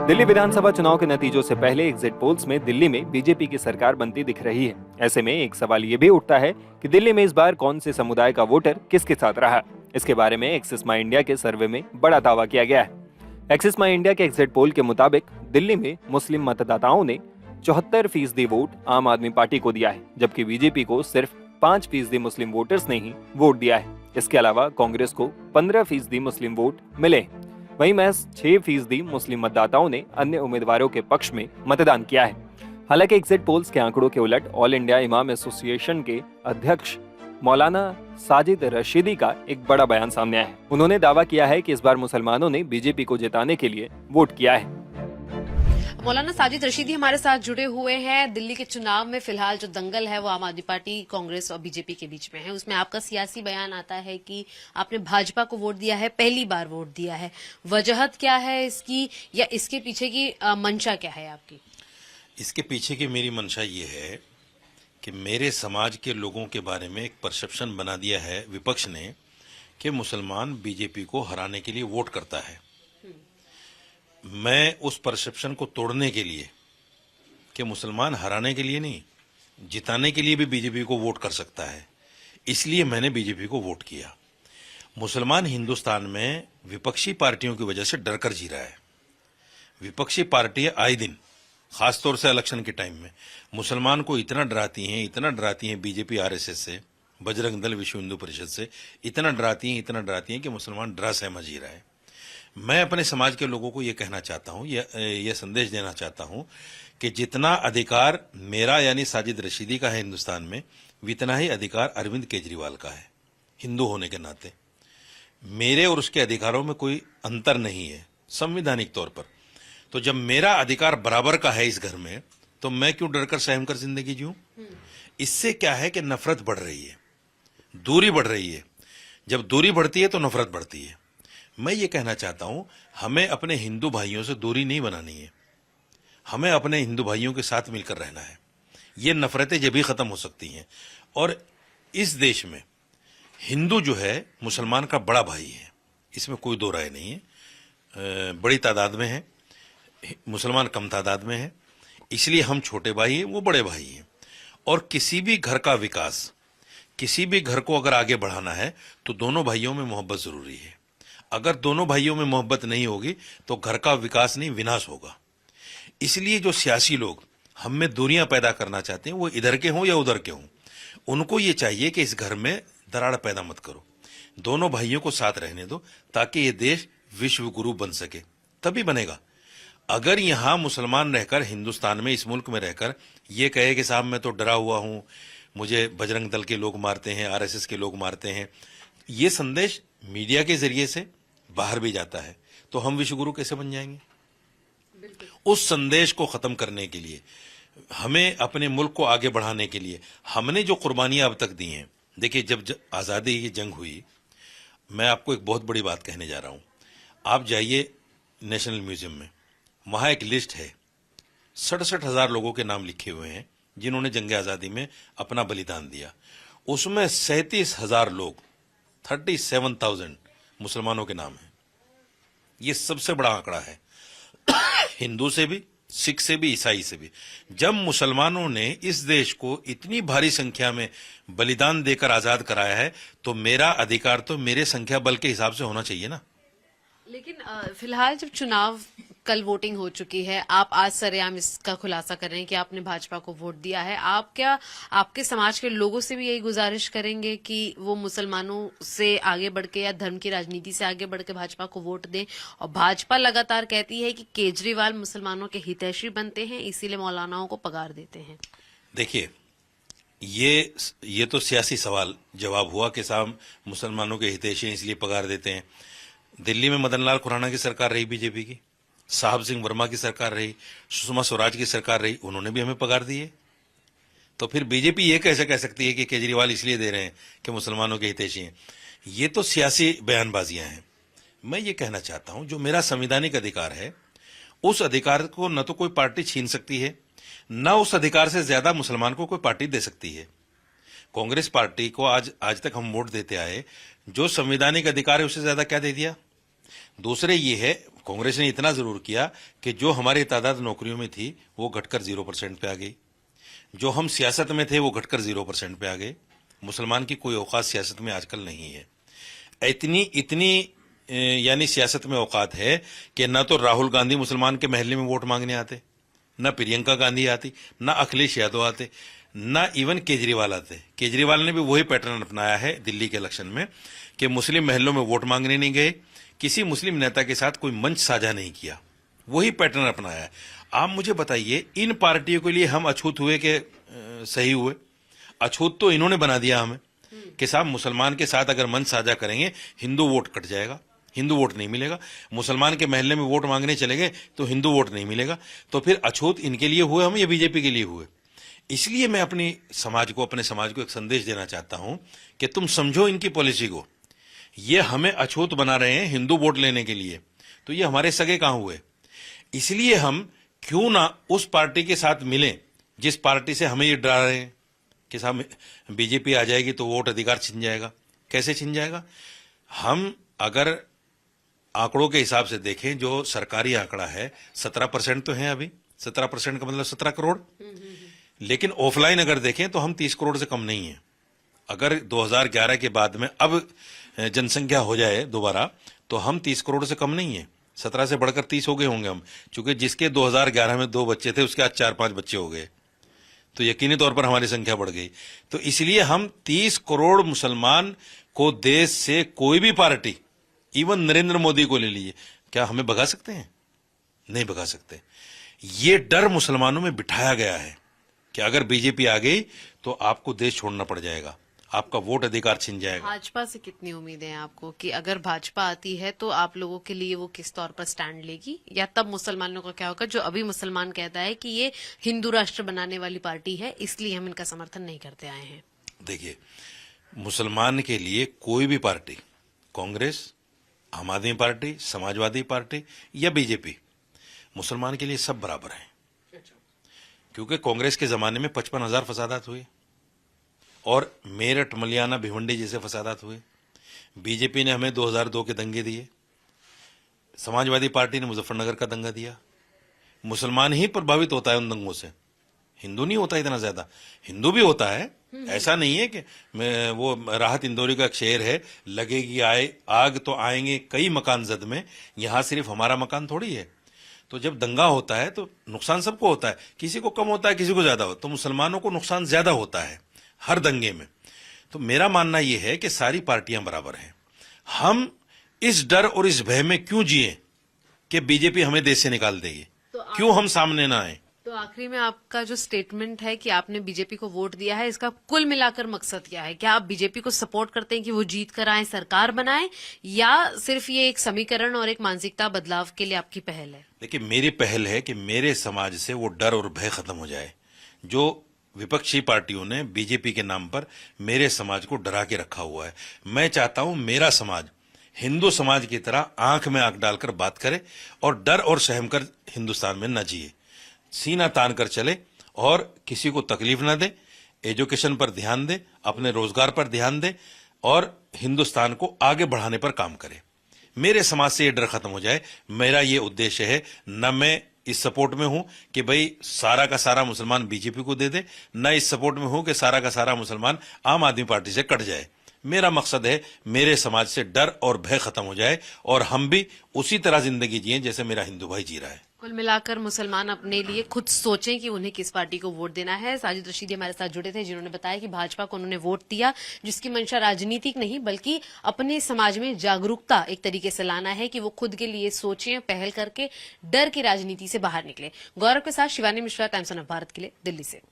दिल्ली विधानसभा चुनाव के नतीजों से पहले एग्जिट पोल्स में दिल्ली में बीजेपी की सरकार बनती दिख रही है। ऐसे में एक सवाल ये भी उठता है कि दिल्ली में इस बार कौन से समुदाय का वोटर किसके साथ रहा। इसके बारे में एक्सिस माई इंडिया के सर्वे में बड़ा दावा किया गया है। एक्सिस माई इंडिया के एग्जिट पोल के मुताबिक दिल्ली में मुस्लिम मतदाताओं ने 74% वोट आम आदमी पार्टी को दिया है, जबकि बीजेपी को सिर्फ 5% मुस्लिम वोटर्स ने ही वोट दिया है। इसके अलावा कांग्रेस को 15% मुस्लिम वोट मिले। वहीं महज 6% मुस्लिम मतदाताओं ने अन्य उम्मीदवारों के पक्ष में मतदान किया है। हालांकि एग्जिट पोल्स के आंकड़ों के उलट ऑल इंडिया इमाम एसोसिएशन के अध्यक्ष मौलाना साजिद रशीदी का एक बड़ा बयान सामने आया है। उन्होंने दावा किया है कि इस बार मुसलमानों ने बीजेपी को जिताने के लिए वोट किया है। मौलाना साजिद रशीदी हमारे साथ जुड़े हुए हैं। दिल्ली के चुनाव में फिलहाल जो दंगल है वो आम आदमी पार्टी, कांग्रेस और बीजेपी के बीच में है। उसमें आपका सियासी बयान आता है कि आपने भाजपा को वोट दिया है, पहली बार वोट दिया है। वजहत क्या है इसकी, या इसके पीछे की मंशा क्या है आपकी? इसके पीछे की मेरी मंशा ये है कि मेरे समाज के लोगों के बारे में एक परसेप्शन बना दिया है विपक्ष ने कि मुसलमान बीजेपी को हराने के लिए वोट करता है। मैं उस परसेप्शन को तोड़ने के लिए कि मुसलमान हराने के लिए नहीं, जिताने के लिए भी बीजेपी को वोट कर सकता है, इसलिए मैंने बीजेपी को वोट किया। मुसलमान हिंदुस्तान में विपक्षी पार्टियों की वजह से डरकर जी रहा है। विपक्षी पार्टियां आए दिन, खासतौर से इलेक्शन के टाइम में, मुसलमान को इतना डराती हैं बीजेपी आरएसएस से, बजरंग दल, विश्व हिंदू परिषद से, इतना डराती हैं कि मुसलमान डरा सहमा जी रहा है। मैं अपने समाज के लोगों को ये कहना चाहता हूँ, ये संदेश देना चाहता हूँ कि जितना अधिकार मेरा यानी साजिद रशीदी का है हिंदुस्तान में, उतना ही अधिकार अरविंद केजरीवाल का है। हिंदू होने के नाते मेरे और उसके अधिकारों में कोई अंतर नहीं है संवैधानिक तौर पर। तो जब मेरा अधिकार बराबर का है इस घर में, तो मैं क्यों डरकर सहम कर जिंदगी जीऊं? इससे क्या है कि नफरत बढ़ रही है, दूरी बढ़ रही है। जब दूरी बढ़ती है तो नफरत बढ़ती है। मैं ये कहना चाहता हूं, हमें अपने हिंदू भाइयों से दूरी नहीं बनानी है, हमें अपने हिंदू भाइयों के साथ मिलकर रहना है। ये नफरतें जब भी खत्म हो सकती हैं। और इस देश में हिंदू जो है मुसलमान का बड़ा भाई है, इसमें कोई दो राय नहीं है। बड़ी तादाद में है, मुसलमान कम तादाद में है, इसलिए हम छोटे भाई हैं, वो बड़े भाई हैं। और किसी भी घर का विकास, किसी भी घर को अगर आगे बढ़ाना है तो दोनों भाइयों में मोहब्बत जरूरी है। अगर दोनों भाइयों में मोहब्बत नहीं होगी तो घर का विकास नहीं, विनाश होगा। इसलिए जो सियासी लोग हम में दूरियां पैदा करना चाहते हैं, वो इधर के हों या उधर के हों, उनको ये चाहिए कि इस घर में दरार पैदा मत करो, दोनों भाइयों को साथ रहने दो, ताकि ये देश विश्व गुरु बन सके। तभी बनेगा। अगर यहां मुसलमान रहकर, हिंदुस्तान में, इस मुल्क में रहकर ये कहे कि साहब मैं तो डरा हुआ हूं, मुझे बजरंग दल के लोग मारते हैं, आरएसएस के लोग मारते हैं, ये संदेश मीडिया के जरिए से बाहर भी जाता है, तो हम विश्वगुरु कैसे बन जाएंगे? उस संदेश को खत्म करने के लिए, हमें अपने मुल्क को आगे बढ़ाने के लिए हमने जो कुर्बानियां अब तक दी हैं, देखिए जब आज़ादी की जंग हुई, मैं आपको एक बहुत बड़ी बात कहने जा रहा हूं। आप जाइए नेशनल म्यूजियम में, वहां एक लिस्ट है, 67,000 लोगों के नाम लिखे हुए हैं जिन्होंने जंग आज़ादी में अपना बलिदान दिया। उसमें 37,000 लोग, 37,000 मुसलमानों के नाम हैं। ये सबसे बड़ा आंकड़ा है, हिंदू से भी, सिख से भी, ईसाई से भी। जब मुसलमानों ने इस देश को इतनी भारी संख्या में बलिदान देकर आजाद कराया है, तो मेरा अधिकार तो मेरे संख्या बल के हिसाब से होना चाहिए ना। लेकिन फिलहाल जब चुनाव, कल वोटिंग हो चुकी है, आप आज सरेआम इसका खुलासा कर रहे हैं कि आपने भाजपा को वोट दिया है। आप क्या आपके समाज के लोगों से भी यही गुजारिश करेंगे कि वो मुसलमानों से आगे बढ़ के या धर्म की राजनीति से आगे बढ़ के भाजपा को वोट दें? और भाजपा लगातार कहती है कि केजरीवाल मुसलमानों के हितैषी बनते हैं, इसीलिए मौलानाओं को पगार देते हैं। देखिए, ये तो सियासी सवाल जवाब हुआ कि साहब मुसलमानों के हितैषी हैं इसलिए पगार देते हैं। दिल्ली में मदन लाल खुराना की सरकार रही बीजेपी की, साहब सिंह वर्मा की सरकार रही, सुषमा स्वराज की सरकार रही, उन्होंने भी हमें पगार दिए। तो फिर बीजेपी ये कैसे कह सकती है कि केजरीवाल इसलिए दे रहे हैं कि मुसलमानों के हितैषी हैं? ये तो सियासी बयानबाजियां हैं। मैं ये कहना चाहता हूं, जो मेरा संवैधानिक अधिकार है, उस अधिकार को न तो कोई पार्टी छीन सकती है, न उस अधिकार से ज्यादा मुसलमान को कोई पार्टी दे सकती है। कांग्रेस पार्टी को आज तक हम वोट देते आए, जो संवैधानिक अधिकार है उससे ज्यादा क्या दे दिया। दूसरे ये है, कांग्रेस ने इतना जरूर किया कि जो हमारी तादाद नौकरियों में थी वो घटकर 0% पे आ गई, जो हम सियासत में थे वो घटकर 0% पे आ गए। मुसलमान की कोई औकात सियासत में आजकल नहीं है। इतनी यानी सियासत में औकात है कि न तो राहुल गांधी मुसलमान के महल्ले में वोट मांगने आते, न प्रियंका गांधी आती, न अखिलेश यादव आते, न इवन केजरीवाल आते। केजरीवाल ने भी वही पैटर्न अपनाया है दिल्ली के इलेक्शन में कि मुस्लिम महलों में वोट मांगने नहीं गए, किसी मुस्लिम नेता के साथ कोई मंच साझा नहीं किया, वही पैटर्न अपनाया है। आप मुझे बताइए, इन पार्टियों के लिए हम अछूत हुए कि सही हुए? अछूत तो इन्होंने बना दिया हमें कि साहब मुसलमान के साथ अगर मंच साझा करेंगे हिंदू वोट कट जाएगा, हिंदू वोट नहीं मिलेगा। मुसलमान के महल्ले में वोट मांगने चले गए तो हिंदू वोट नहीं मिलेगा। तो फिर अछूत इनके लिए हुए हम या बीजेपी के लिए हुए? इसलिए मैं अपने समाज को एक संदेश देना चाहता हूं कि तुम समझो इनकी पॉलिसी को। ये हमें अछूत बना रहे हैं हिंदू वोट लेने के लिए, तो ये हमारे सगे कहां हुए? इसलिए हम क्यों ना उस पार्टी के साथ मिलें जिस पार्टी से हमें ये डरा रहे हैं कि साहब बीजेपी आ जाएगी तो वोट अधिकार छिन जाएगा। कैसे छिन जाएगा? हम अगर आंकड़ों के हिसाब से देखें, जो सरकारी आंकड़ा है 17% तो है अभी। 17% का मतलब 17 करोड़। लेकिन ऑफलाइन अगर देखें तो हम 30 करोड़ से कम नहीं है। अगर 2011 के बाद में अब जनसंख्या हो जाए दोबारा तो हम 30 करोड़ से कम नहीं है। 17 से बढ़कर 30 हो गए होंगे हम, क्योंकि जिसके 2011 में 2 बच्चे थे उसके आज 4-5 बच्चे हो गए, तो यकीनी तौर पर हमारी संख्या बढ़ गई। तो इसलिए हम 30 करोड़ मुसलमान को देश से कोई भी पार्टी, इवन नरेंद्र मोदी को ले लीजिए, क्या हमें भगा सकते हैं? नहीं भगा सकते। ये डर मुसलमानों में बिठाया गया है कि अगर बीजेपी आ गई तो आपको देश छोड़ना पड़ जाएगा, आपका वोट अधिकार छिन जाएगा। भाजपा से कितनी उम्मीदें हैं आपको कि अगर भाजपा आती है तो आप लोगों के लिए वो किस तौर पर स्टैंड लेगी, या तब मुसलमानों का क्या होगा? जो अभी मुसलमान कहता है कि ये हिंदू राष्ट्र बनाने वाली पार्टी है, इसलिए हम इनका समर्थन नहीं करते आए हैं। देखिए, मुसलमान के लिए कोई भी पार्टी, कांग्रेस, आम आदमी पार्टी, समाजवादी पार्टी या बीजेपी, मुसलमान के लिए सब बराबर हैं। क्योंकि कांग्रेस के जमाने में 55,000 फसादात हुए और मेरठ, मलियाना, भिवंडी जैसे फसादात हुए। बीजेपी ने हमें 2002 के दंगे दिए, समाजवादी पार्टी ने मुजफ्फरनगर का दंगा दिया। मुसलमान ही प्रभावित होता है उन दंगों से, हिंदू नहीं होता इतना ज्यादा। हिंदू भी होता है, ऐसा नहीं है कि वो राहत इंदौरी का एक शेर है, लगेगी आग तो आएंगे कई मकान जद में, यहां सिर्फ हमारा मकान थोड़ी है। तो जब दंगा होता है तो नुकसान सबको होता है, किसी को कम होता है, किसी को ज्यादा होता है। तो मुसलमानों को नुकसान ज्यादा होता है हर दंगे में। तो मेरा मानना यह है कि सारी पार्टियां बराबर हैं। हम इस डर और इस भय में क्यों जिए कि बीजेपी हमें देश से निकाल देगी? क्यों हम सामने ना आए? तो आखिरी में आपका जो स्टेटमेंट है कि आपने बीजेपी को वोट दिया है, इसका कुल मिलाकर मकसद क्या है? क्या आप बीजेपी को सपोर्ट करते हैं कि वो जीत कर आए, सरकार बनाए, या सिर्फ ये एक समीकरण और एक मानसिकता बदलाव के लिए आपकी पहल है? देखिए, मेरी पहल है कि मेरे समाज से वो डर और भय खत्म हो जाए। जो विपक्षी पार्टियों ने बीजेपी के नाम पर मेरे समाज को डरा के रखा हुआ है, मैं चाहता हूं मेरा समाज हिंदू समाज की तरह आंख में आंख डालकर बात करे और डर और सहम कर हिंदुस्तान में न जिए, सीना तान कर चले और किसी को तकलीफ ना दे, एजुकेशन पर ध्यान दे, अपने रोजगार पर ध्यान दे और हिंदुस्तान को आगे बढ़ाने पर काम करे। मेरे समाज से ये डर खत्म हो जाए, मेरा ये उद्देश्य है। न मैं इस सपोर्ट में हूं कि भाई सारा का सारा मुसलमान बीजेपी को दे दे, न इस सपोर्ट में हूं कि सारा का सारा मुसलमान आम आदमी पार्टी से कट जाए। मेरा मकसद है मेरे समाज से डर और भय खत्म हो जाए और हम भी उसी तरह जिंदगी जिए जैसे मेरा हिंदू भाई जी रहा है। कुल मिलाकर मुसलमान अपने लिए खुद सोचें कि उन्हें किस पार्टी को वोट देना है। साजिद रशीदी हमारे साथ जुड़े थे, जिन्होंने बताया कि भाजपा को उन्होंने वोट दिया जिसकी मंशा राजनीतिक नहीं बल्कि अपने समाज में जागरूकता एक तरीके से लाना है कि वो खुद के लिए सोचें, पहल करके डर की राजनीति से बाहर निकले। गौरव के साथ शिवानी मिश्रा, टाइम्स ऑफ भारत के लिए, दिल्ली से।